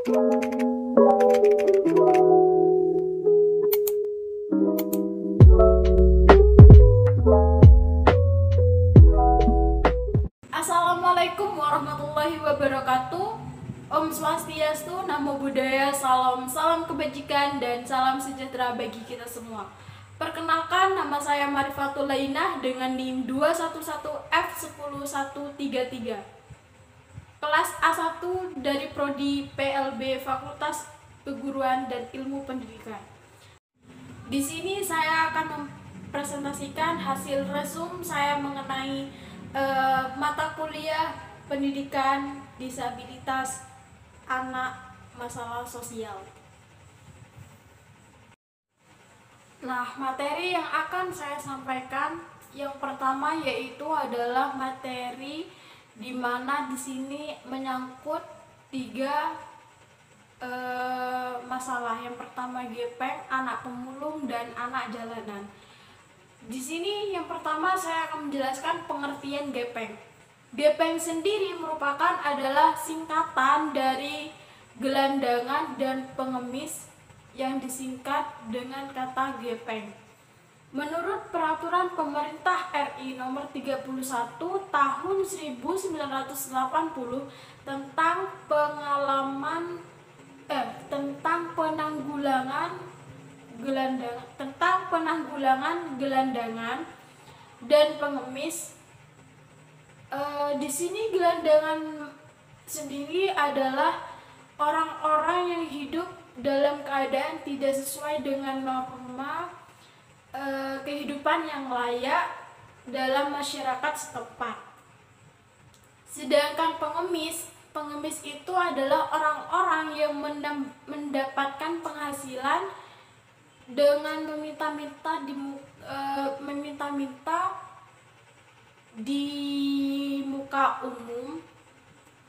Assalamualaikum warahmatullahi wabarakatuh. Om Swastiastu, Namo Buddhaya, salam kebajikan dan salam sejahtera bagi kita semua. Perkenalkan, nama saya Marifatul Lainah dengan NIM 211F10133. Kelas A1 dari Prodi PLB Fakultas Keguruan dan Ilmu Pendidikan. Di sini saya akan mempresentasikan hasil resum saya mengenai mata kuliah pendidikan disabilitas anak masalah sosial. Nah, materi yang akan saya sampaikan yang pertama yaitu adalah materi di mana di sini menyangkut tiga masalah. Yang pertama gepeng, anak pemulung, dan anak jalanan. Di sini yang pertama saya akan menjelaskan pengertian gepeng. Gepeng sendiri merupakan adalah singkatan dari gelandangan dan pengemis yang disingkat dengan kata gepeng. Menurut peraturan pemerintah RI nomor 31 tahun 1980 tentang penanggulangan gelandangan dan pengemis. Di sini gelandangan sendiri adalah orang-orang yang hidup dalam keadaan tidak sesuai dengan norma kehidupan yang layak dalam masyarakat setempat. Sedangkan pengemis itu adalah orang-orang yang mendapatkan penghasilan dengan meminta-minta di muka umum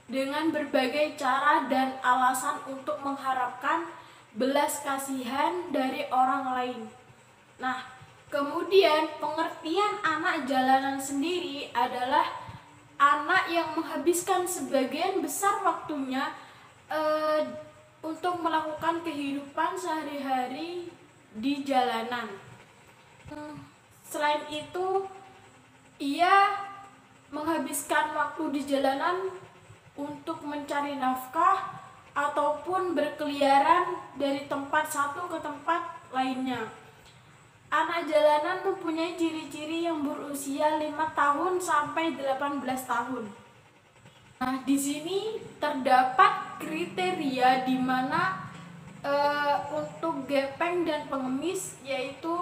dengan berbagai cara dan alasan untuk mengharapkan belas kasihan dari orang lain. Nah, kemudian pengertian anak jalanan sendiri adalah anak yang menghabiskan sebagian besar waktunya untuk melakukan kehidupan sehari-hari di jalanan. Selain itu, ia menghabiskan waktu di jalanan untuk mencari nafkah ataupun berkeliaran dari tempat satu ke tempat lainnya. Anak jalanan mempunyai ciri-ciri yang berusia 5 tahun sampai 18 tahun. Nah, di sini terdapat kriteria di mana untuk gepeng dan pengemis, yaitu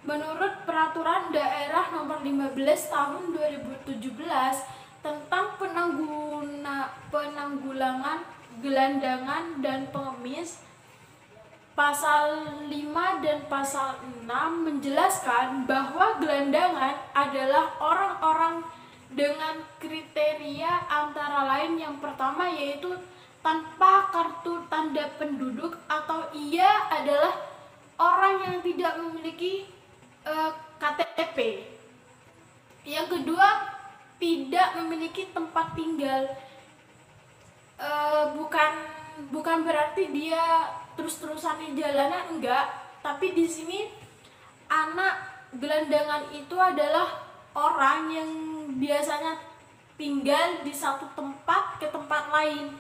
menurut peraturan daerah nomor 15 tahun 2017 tentang penanggulangan gelandangan dan pengemis, pasal 5 dan pasal 6 menjelaskan bahwa gelandangan adalah orang-orang dengan kriteria antara lain yang pertama yaitu tanpa kartu tanda penduduk atau ia adalah orang yang tidak memiliki KTP. Yang kedua, tidak memiliki tempat tinggal. Bukan berarti dia terus-terusan di jalanan, enggak. Tapi di sini anak gelandangan itu adalah orang yang biasanya tinggal di satu tempat ke tempat lain,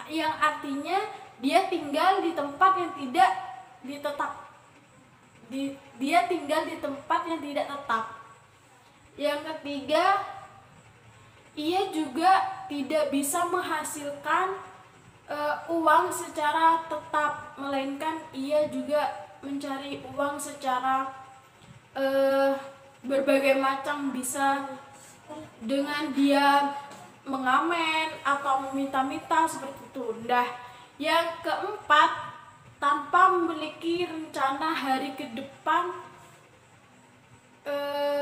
yang artinya dia tinggal di tempat yang tidak dia tinggal di tempat yang tidak tetap. Yang ketiga, ia juga tidak bisa menghasilkan uang secara tetap, melainkan ia juga mencari uang secara berbagai macam, bisa dengan dia mengamen atau meminta-minta seperti itu. Nah, yang keempat, tanpa memiliki rencana hari ke depan,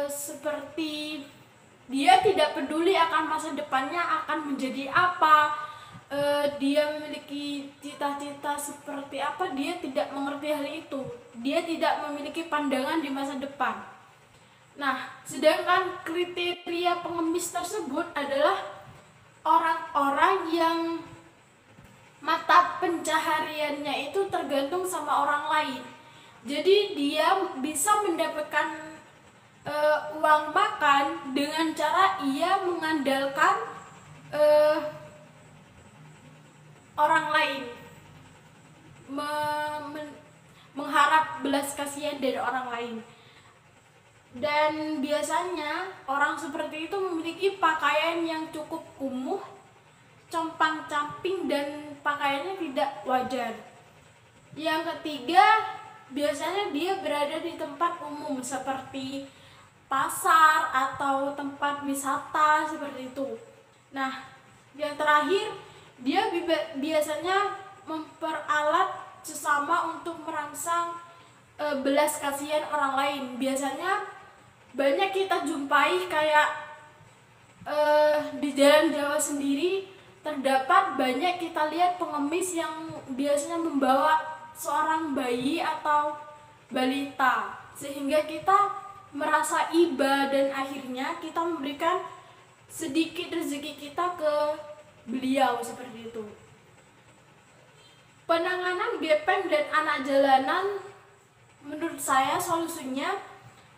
seperti dia tidak peduli akan masa depannya akan menjadi apa, dia memiliki cita-cita seperti apa, dia tidak mengerti hal itu, dia tidak memiliki pandangan di masa depan. Nah, sedangkan kriteria pengemis tersebut adalah orang-orang yang mata pencahariannya itu tergantung sama orang lain. Jadi dia bisa mendapatkan uang makan dengan cara ia mengandalkan orang lain, mengharap belas kasihan dari orang lain. Dan biasanya orang seperti itu memiliki pakaian yang cukup kumuh, compang-camping, dan pakaiannya tidak wajar. Yang ketiga, biasanya dia berada di tempat umum seperti pasar atau tempat wisata seperti itu. Nah, yang terakhir, dia biasanya memperalat sesama untuk merangsang belas kasihan orang lain. Biasanya banyak kita jumpai kayak di jalan Jawa sendiri terdapat banyak kita lihat pengemis yang biasanya membawa seorang bayi atau balita, sehingga kita merasa iba dan akhirnya kita memberikan sedikit rezeki kita ke beliau seperti itu. Penanganan gepeng dan anak jalanan menurut saya solusinya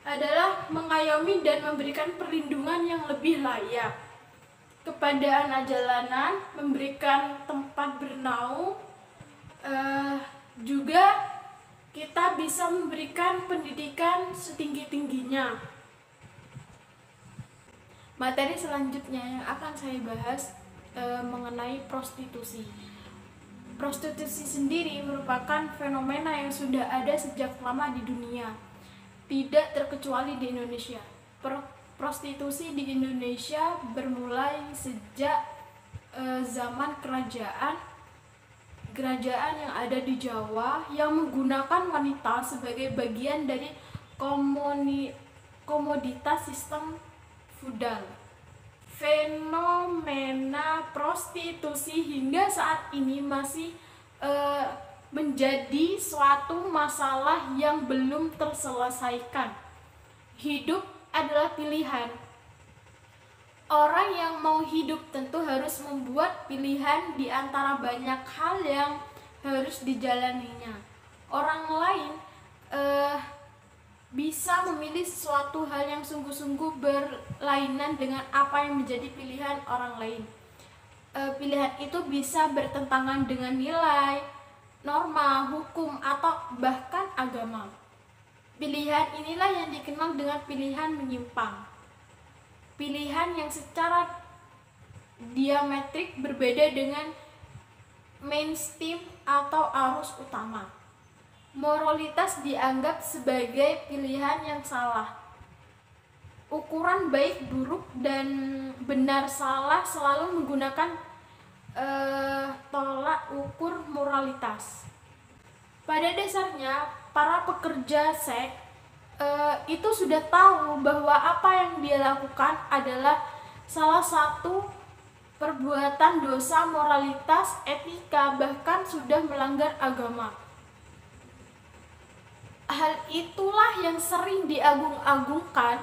adalah mengayomi dan memberikan perlindungan yang lebih layak kepada anak jalanan, memberikan tempat bernaung, juga kita bisa memberikan pendidikan setinggi-tingginya. Materi selanjutnya yang akan saya bahas mengenai prostitusi. Prostitusi sendiri merupakan fenomena yang sudah ada sejak lama di dunia, tidak terkecuali di Indonesia. Prostitusi di Indonesia bermulai sejak zaman kerajaan yang ada di Jawa yang menggunakan wanita sebagai bagian dari komoditas sistem feudal. Fenomena prostitusi hingga saat ini masih menjadi suatu masalah yang belum terselesaikan. Hidup adalah pilihan. Orang yang mau hidup tentu harus membuat pilihan di antara banyak hal yang harus dijalaninya. Orang lain bisa memilih sesuatu hal yang sungguh-sungguh berlainan dengan apa yang menjadi pilihan orang lain. Pilihan itu bisa bertentangan dengan nilai, norma, hukum, atau bahkan agama. Pilihan inilah yang dikenal dengan pilihan menyimpang. Pilihan yang secara diametrik berbeda dengan mainstream atau arus utama. Moralitas dianggap sebagai pilihan yang salah. Ukuran baik, buruk, dan benar salah selalu menggunakan tolak ukur moralitas. Pada dasarnya, para pekerja seks itu sudah tahu bahwa apa yang dia lakukan adalah salah satu perbuatan dosa moralitas, etika, bahkan sudah melanggar agama. Hal itulah yang sering diagung-agungkan,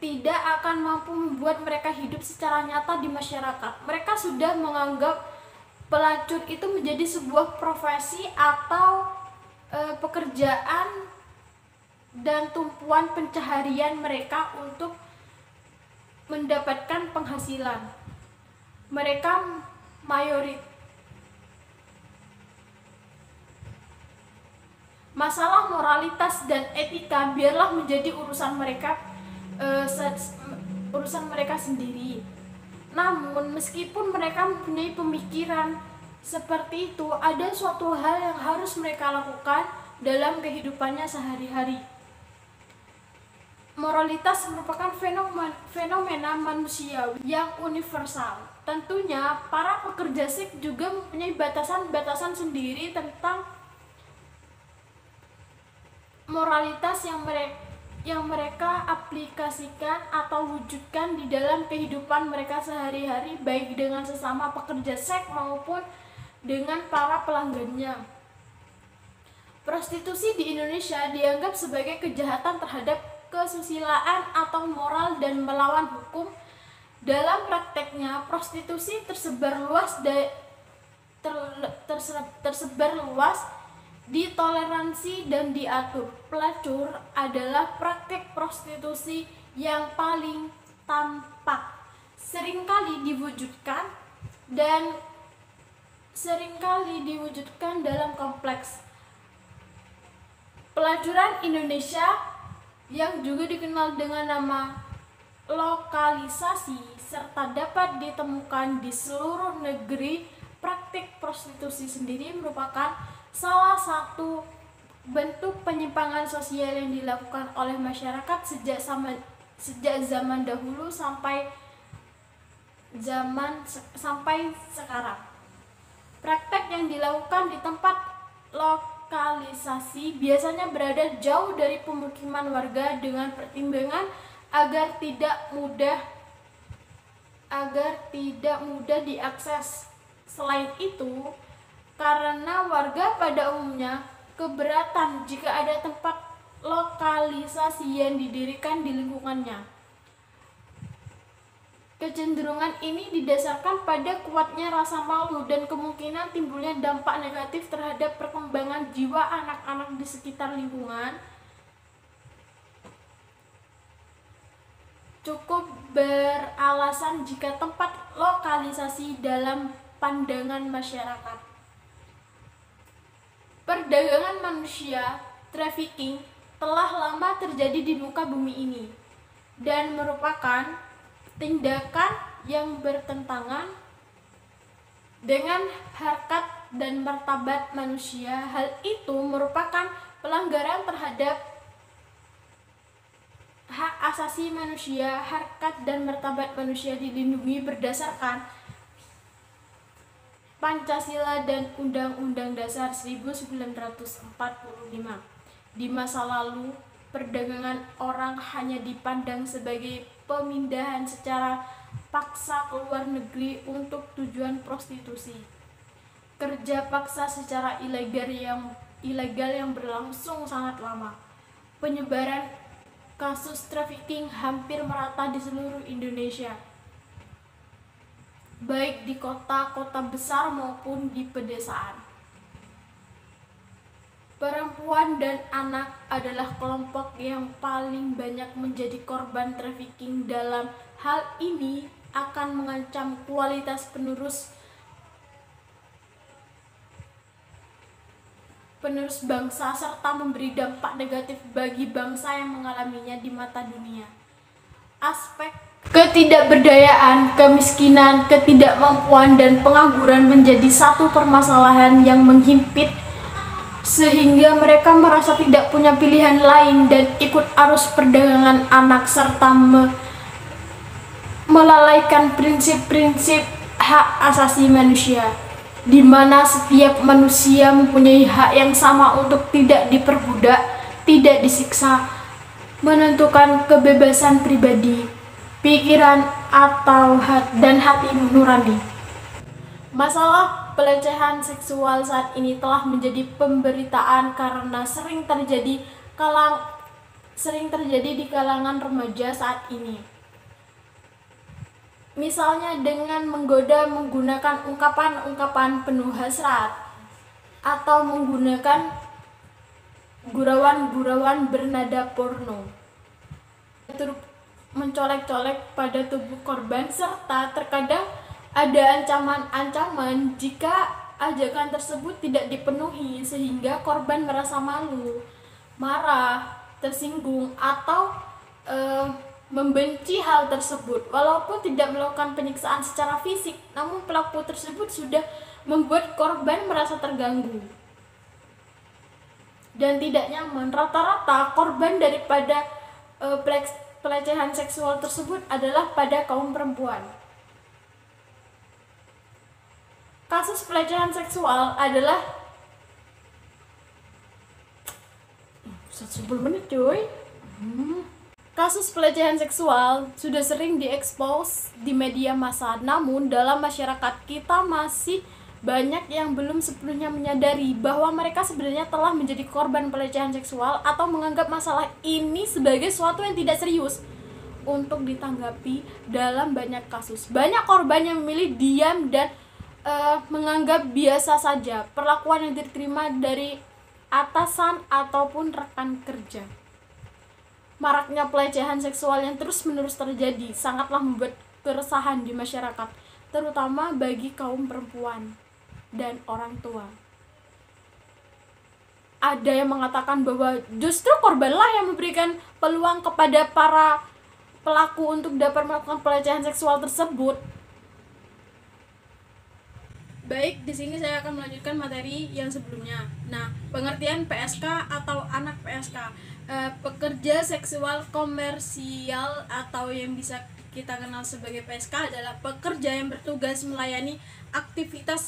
tidak akan mampu membuat mereka hidup secara nyata di masyarakat. Mereka sudah menganggap pelacur itu menjadi sebuah profesi atau pekerjaan dan tumpuan pencaharian mereka untuk mendapatkan penghasilan. Mereka masalah moralitas dan etika biarlah menjadi urusan mereka sendiri. Namun meskipun mereka mempunyai pemikiran seperti itu, ada suatu hal yang harus mereka lakukan dalam kehidupannya sehari-hari. Moralitas merupakan fenomena manusiawi yang universal. Tentunya para pekerja seks juga mempunyai batasan-batasan sendiri tentang moralitas yang mereka aplikasikan atau wujudkan di dalam kehidupan mereka sehari-hari, baik dengan sesama pekerja seks maupun dengan para pelanggannya. Prostitusi di Indonesia dianggap sebagai kejahatan terhadap kesusilaan atau moral dan melawan hukum. Dalam prakteknya, prostitusi tersebar luas tersebar luas, ditoleransi dan diatur. Pelacur adalah praktek prostitusi yang paling tampak, seringkali diwujudkan dalam kompleks pelacuran Indonesia yang juga dikenal dengan nama lokalisasi, serta dapat ditemukan di seluruh negeri. Praktik prostitusi sendiri merupakan salah satu bentuk penyimpangan sosial yang dilakukan oleh masyarakat sejak zaman dahulu sampai sekarang. Praktek yang dilakukan di tempat lokalisasi biasanya berada jauh dari pemukiman warga dengan pertimbangan agar tidak mudah diakses. Selain itu, karena warga pada umumnya keberatan jika ada tempat lokalisasi yang didirikan di lingkungannya. Kecenderungan ini didasarkan pada kuatnya rasa malu dan kemungkinan timbulnya dampak negatif terhadap perkembangan jiwa anak-anak di sekitar lingkungan. Cukup beralasan jika tempat lokalisasi dalam pandangan masyarakat. Perdagangan manusia, trafficking, telah lama terjadi di muka bumi ini dan merupakan tindakan yang bertentangan dengan harkat dan martabat manusia. Hal itu merupakan pelanggaran terhadap hak asasi manusia. Harkat dan martabat manusia dilindungi berdasarkan Pancasila dan Undang-Undang Dasar 1945. Di masa lalu, perdagangan orang hanya dipandang sebagai pemindahan secara paksa ke luar negeri untuk tujuan prostitusi. Kerja paksa secara ilegal yang berlangsung sangat lama. Penyebaran kasus trafficking hampir merata di seluruh Indonesia, baik di kota-kota besar maupun di pedesaan. Perempuan dan anak adalah kelompok yang paling banyak menjadi korban trafficking. Dalam hal ini akan mengancam kualitas penerus bangsa serta memberi dampak negatif bagi bangsa yang mengalaminya di mata dunia. Aspek ketidakberdayaan, kemiskinan, ketidakmampuan, dan pengangguran menjadi satu permasalahan yang menghimpit, sehingga mereka merasa tidak punya pilihan lain dan ikut arus perdagangan anak serta melalaikan prinsip-prinsip hak asasi manusia, di mana setiap manusia mempunyai hak yang sama untuk tidak diperbudak, tidak disiksa, menentukan kebebasan pribadi, pikiran atau hati nurani. Masalah pelecehan seksual saat ini telah menjadi pemberitaan karena sering terjadi di kalangan remaja saat ini. Misalnya dengan menggoda menggunakan ungkapan-ungkapan penuh hasrat atau menggunakan gurauan-gurauan bernada porno, mencolek-colek pada tubuh korban, serta terkadang ada ancaman-ancaman jika ajakan tersebut tidak dipenuhi, sehingga korban merasa malu, marah, tersinggung, atau membenci hal tersebut. Walaupun tidak melakukan penyiksaan secara fisik, namun pelaku tersebut sudah membuat korban merasa terganggu dan tidak nyaman. Rata-rata korban daripada pelecehan seksual tersebut adalah pada kaum perempuan. Kasus pelecehan seksual adalah 10 menit cuy. Kasus pelecehan seksual sudah sering diekspos di media massa, namun dalam masyarakat kita masih banyak yang belum sepenuhnya menyadari bahwa mereka sebenarnya telah menjadi korban pelecehan seksual atau menganggap masalah ini sebagai sesuatu yang tidak serius untuk ditanggapi. Dalam banyak kasus, banyak korban yang memilih diam dan menganggap biasa saja perlakuan yang diterima dari atasan ataupun rekan kerja. Maraknya pelecehan seksual yang terus-menerus terjadi sangatlah membuat keresahan di masyarakat, terutama bagi kaum perempuan dan orang tua. Ada yang mengatakan bahwa justru korbanlah yang memberikan peluang kepada para pelaku untuk dapat melakukan pelecehan seksual tersebut. Baik, di sini saya akan melanjutkan materi yang sebelumnya. Nah, pengertian PSK atau anak PSK, pekerja seksual komersial atau yang bisa kita kenal sebagai PSK adalah pekerja yang bertugas melayani aktivitas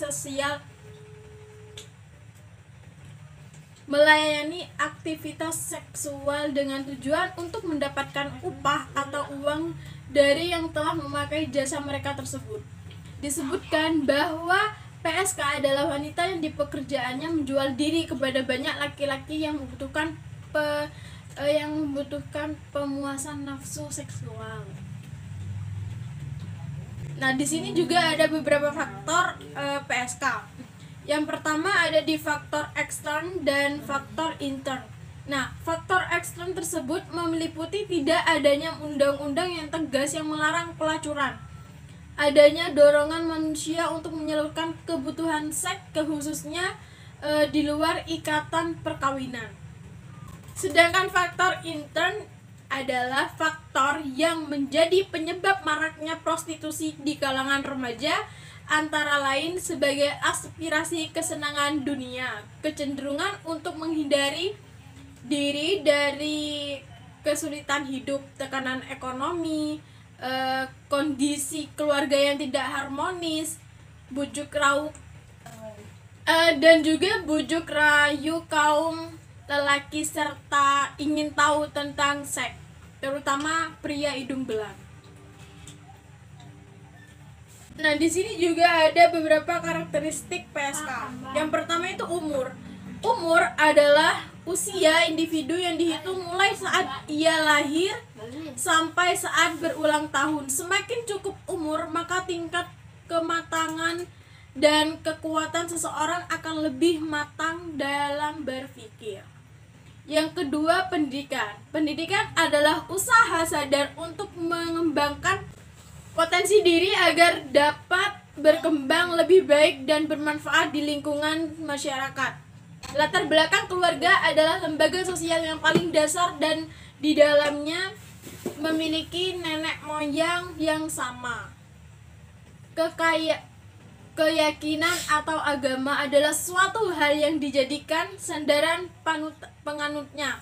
seksual dengan tujuan untuk mendapatkan upah atau uang dari yang telah memakai jasa mereka tersebut. Disebutkan bahwa PSK adalah wanita yang di pekerjaannya menjual diri kepada banyak laki-laki yang membutuhkan pemuasan nafsu seksual. Nah, di sini juga ada beberapa faktor PSK. Yang pertama ada di faktor ekstern dan faktor intern. Nah, faktor ekstern tersebut meliputi tidak adanya undang-undang yang tegas yang melarang pelacuran, adanya dorongan manusia untuk menyalurkan kebutuhan seks khususnya di luar ikatan perkawinan. Sedangkan faktor intern adalah faktor yang menjadi penyebab maraknya prostitusi di kalangan remaja, antara lain sebagai aspirasi kesenangan dunia, kecenderungan untuk menghindari diri dari kesulitan hidup, tekanan ekonomi, kondisi keluarga yang tidak harmonis, dan juga bujuk rayu kaum lelaki serta ingin tahu tentang seks, terutama pria hidung belang. Nah, di sini juga ada beberapa karakteristik PSK. Yang pertama itu umur. Umur adalah usia individu yang dihitung mulai saat ia lahir sampai saat berulang tahun. Semakin cukup umur, maka tingkat kematangan dan kekuatan seseorang akan lebih matang dalam berpikir. Yang kedua, pendidikan. Pendidikan adalah usaha sadar untuk mengembangkan potensi diri agar dapat berkembang lebih baik dan bermanfaat di lingkungan masyarakat. Latar belakang keluarga adalah lembaga sosial yang paling dasar dan di dalamnya memiliki nenek moyang yang sama. Keyakinan atau agama adalah suatu hal yang dijadikan sandaran penganutnya.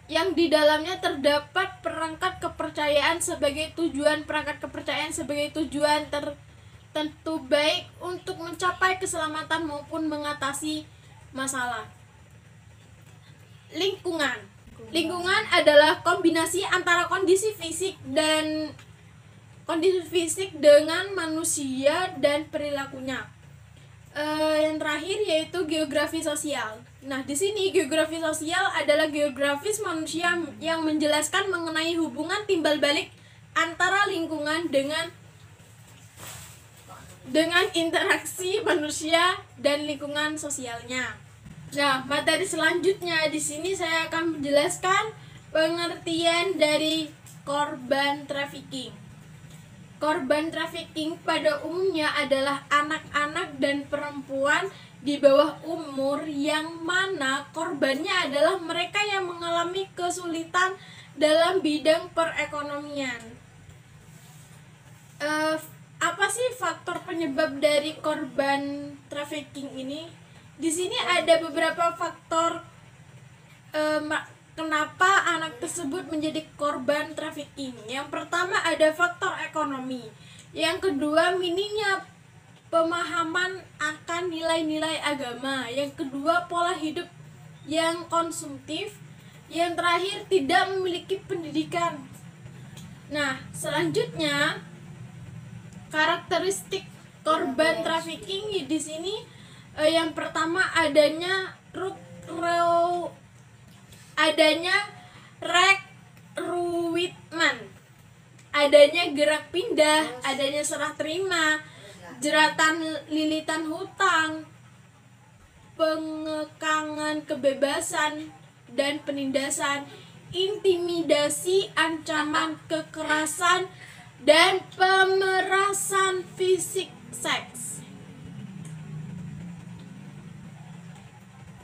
Yang di dalamnya terdapat perangkat kepercayaan sebagai tujuan tertentu baik untuk mencapai keselamatan maupun mengatasi masalah. Lingkungan adalah kombinasi antara kondisi fisik dengan manusia dan perilakunya. Yang terakhir yaitu geografi sosial. Nah, di sini geografi sosial adalah geografis manusia yang menjelaskan mengenai hubungan timbal balik antara lingkungan dengan interaksi manusia dan lingkungan sosialnya. Nah, materi selanjutnya di sini saya akan menjelaskan pengertian dari korban trafficking. Korban trafficking pada umumnya adalah anak-anak dan perempuan di bawah umur yang mana korbannya adalah mereka yang mengalami kesulitan dalam bidang perekonomian. Apa sih faktor penyebab dari korban trafficking ini? Di sini ada beberapa faktor kenapa anak tersebut menjadi korban trafficking. Yang pertama ada faktor ekonomi. Yang kedua minimnya pemahaman akan nilai-nilai agama. Yang kedua pola hidup yang konsumtif. Yang terakhir tidak memiliki pendidikan. Nah, selanjutnya karakteristik korban trafficking di sini yang pertama adanya recruitment adanya gerak pindah, adanya serah terima, jeratan lilitan hutang, pengekangan kebebasan dan penindasan, intimidasi, ancaman kekerasan, dan pemerasan fisik seks.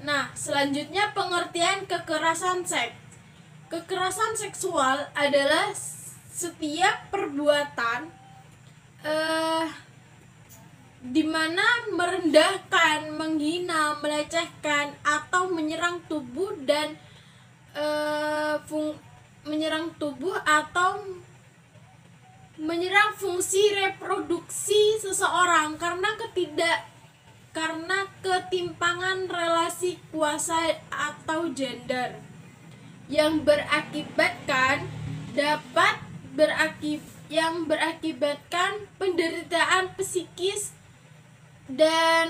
Nah, selanjutnya pengertian kekerasan seks. Kekerasan seksual adalah setiap perbuatan di mana merendahkan, menghina, melecehkan atau menyerang tubuh dan menyerang fungsi reproduksi seseorang karena ketimpangan relasi kuasa atau gender yang berakibatkan penderitaan psikis dan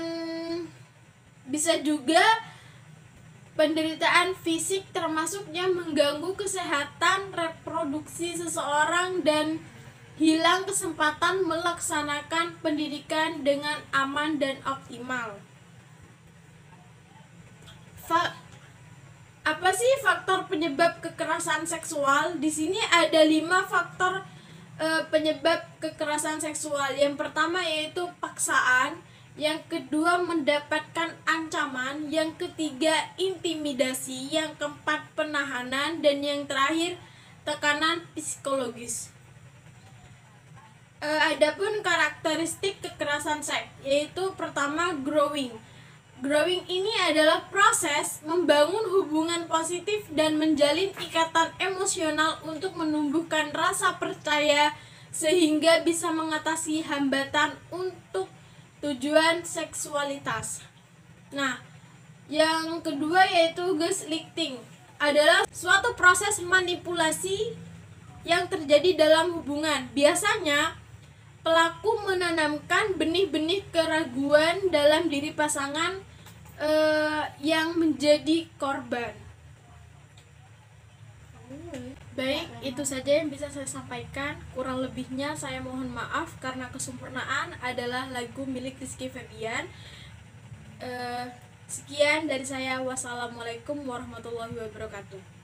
bisa juga penderitaan fisik, termasuk yang mengganggu kesehatan reproduksi seseorang dan hilang kesempatan melaksanakan pendidikan dengan aman dan optimal. Apa sih faktor penyebab kekerasan seksual? Di sini ada 5 faktor penyebab kekerasan seksual. Yang pertama yaitu paksaan, yang kedua mendapatkan ancaman, yang ketiga intimidasi, yang keempat penahanan, dan yang terakhir tekanan psikologis. Adapun karakteristik kekerasan seks, yaitu pertama growing. Growing ini adalah proses membangun hubungan positif dan menjalin ikatan emosional untuk menumbuhkan rasa percaya sehingga bisa mengatasi hambatan untuk tujuan seksualitas. Nah, yang kedua yaitu gaslighting, adalah suatu proses manipulasi yang terjadi dalam hubungan. Biasanya pelaku menanamkan benih-benih keraguan dalam diri pasangan yang menjadi korban. Baik, itu saja yang bisa saya sampaikan. Kurang lebihnya saya mohon maaf karena kesempurnaan adalah lagu milik Rizky Febian. Sekian dari saya. Wassalamualaikum warahmatullahi wabarakatuh.